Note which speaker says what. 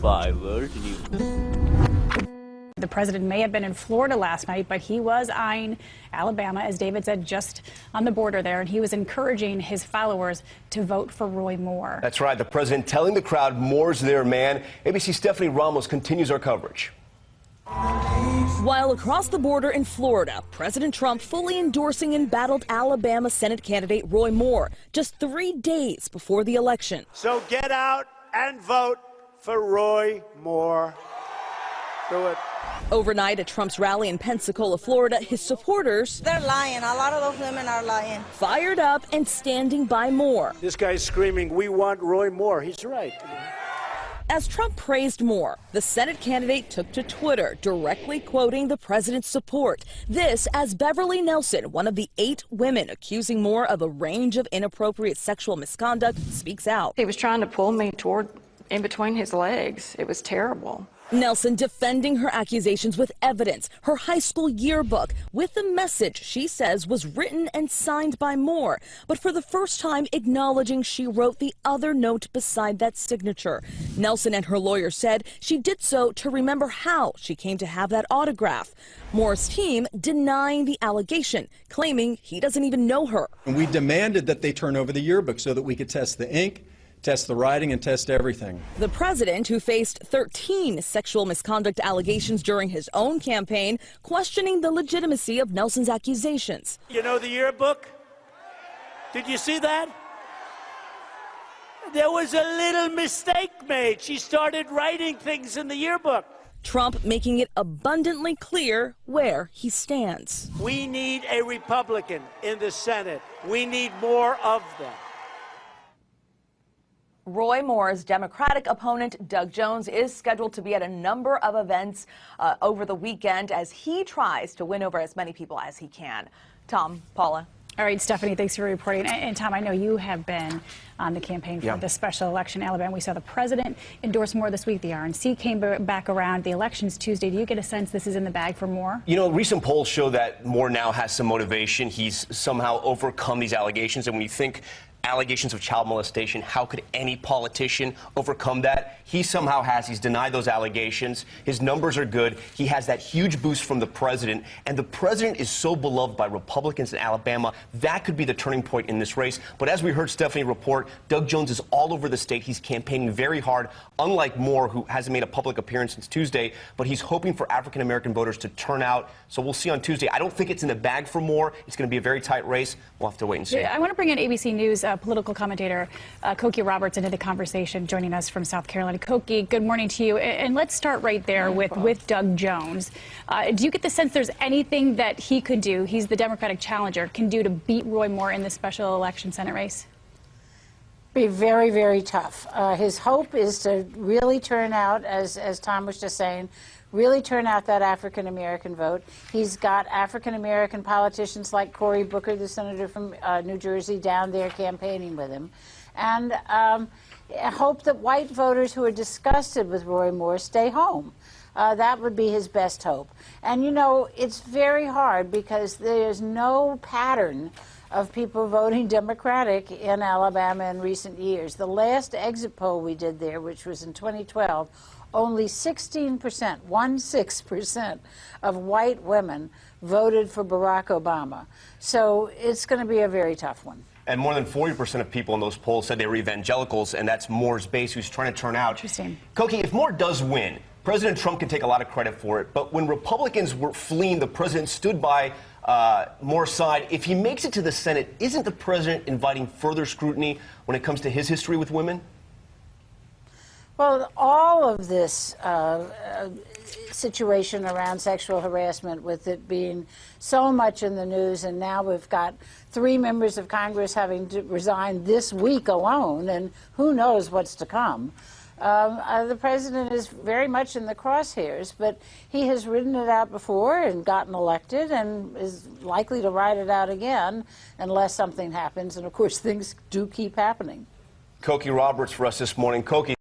Speaker 1: 5 World News.
Speaker 2: The president may have been in Florida last night, but he was eyeing Alabama, as David said, just on the border there, and he was encouraging his followers to vote for Roy Moore.
Speaker 3: That's right. The president telling the crowd Moore's their man. ABC's Stephanie Ramos continues our coverage.
Speaker 4: While across the border in Florida, President Trump fully endorsing embattled Alabama Senate candidate Roy Moore just 3 days before the election.
Speaker 5: So get out and vote for Roy Moore. Do it.
Speaker 4: Overnight at Trump's rally in Pensacola, Florida, his supporters,
Speaker 6: they're lying. A lot of those women are lying.
Speaker 4: Fired up and standing by Moore.
Speaker 5: This guy's screaming, "We want Roy Moore." He's right.
Speaker 4: As Trump praised Moore, the Senate candidate took to Twitter, directly quoting the president's support. This as Beverly Nelson, one of the 8 women accusing Moore of a range of inappropriate sexual misconduct, speaks out.
Speaker 7: He was trying to pull me toward in between his legs. It was terrible.
Speaker 4: Nelson defending her accusations with evidence, her high school yearbook, with a message she says was written and signed by Moore, but for the first time acknowledging she wrote the other note beside that signature. Nelson and her lawyer said she did so to remember how she came to have that autograph. Moore's team denying the allegation, claiming he doesn't even know her.
Speaker 8: And we demanded that they turn over the yearbook so that we could test the ink, test the writing, and test everything.
Speaker 4: The president, who faced 13 sexual misconduct allegations during his own campaign, questioning the legitimacy of Nelson's accusations.
Speaker 5: You know the yearbook? Did you see that? There was a little mistake made. She started writing things in the yearbook.
Speaker 4: Trump making it abundantly clear where he stands.
Speaker 5: We need a Republican in the Senate. We need more of them.
Speaker 9: Roy Moore's Democratic opponent, Doug Jones, is scheduled to be at a number of events over the weekend as he tries to win over as many people as he can. Tom, Paula.
Speaker 2: All right, Stephanie, thanks for reporting. And Tom, I know you have been on the campaign for the special election in Alabama. We saw the president endorse Moore this week. The RNC came back around. The election's Tuesday. Do you get a sense this is in the bag for Moore?
Speaker 3: You know, recent polls show that Moore now has some motivation. He's somehow overcome these allegations. And when you think allegations of child molestation, how could any politician overcome that? He somehow has. He's denied those allegations. His numbers are good. He has that huge boost from the president, and the president is so beloved by Republicans in Alabama. That could be the turning point in this race. But as we heard Stephanie report, Doug Jones is all over the state. He's campaigning very hard, unlike Moore, who hasn't made a public appearance since Tuesday, but he's hoping for African-American voters to turn out. So we'll see on Tuesday. I don't think it's in the bag for Moore. It's going to be a very tight race. We'll have to wait and see.
Speaker 2: I want to bring in ABC News political commentator Koki Roberts into the conversation, joining us from South Carolina. Koki, good morning to you. And let's start right there with Doug Jones. Do you get the sense there's anything that he could do, he's the Democratic challenger, can do to beat Roy Moore in the special election Senate race?
Speaker 10: Be very, very tough. His hope is to really turn out, as Tom was just saying, really turn out that African-American vote. He's got African-American politicians like Cory Booker, the senator from New Jersey, down there campaigning with him. And hope that white voters who are disgusted with Roy Moore stay home. That would be his best hope. And, you know, it's very hard because there's no pattern of people voting Democratic in Alabama in recent years. The last exit poll we did there, which was in 2012, only 16%, 16% of white women voted for Barack Obama. So it's going to be a very tough one.
Speaker 3: And more than 40% of people in those polls said they were evangelicals, and that's Moore's base who's trying to turn out.
Speaker 2: Interesting.
Speaker 3: Koki, if Moore does win, President Trump can take a lot of credit for it, but when Republicans were fleeing, the president stood by Moore's side. If he makes it to the Senate, isn't the president inviting further scrutiny when it comes to his history with women?
Speaker 10: Well, all of this situation around sexual harassment, with it being so much in the news, and now we've got 3 members of Congress having to resign this week alone, and who knows what's to come. The president is very much in the crosshairs, but he has ridden it out before and gotten elected and is likely to ride it out again unless something happens. And, of course, things do keep happening.
Speaker 3: Koki Roberts for us this morning. Koki.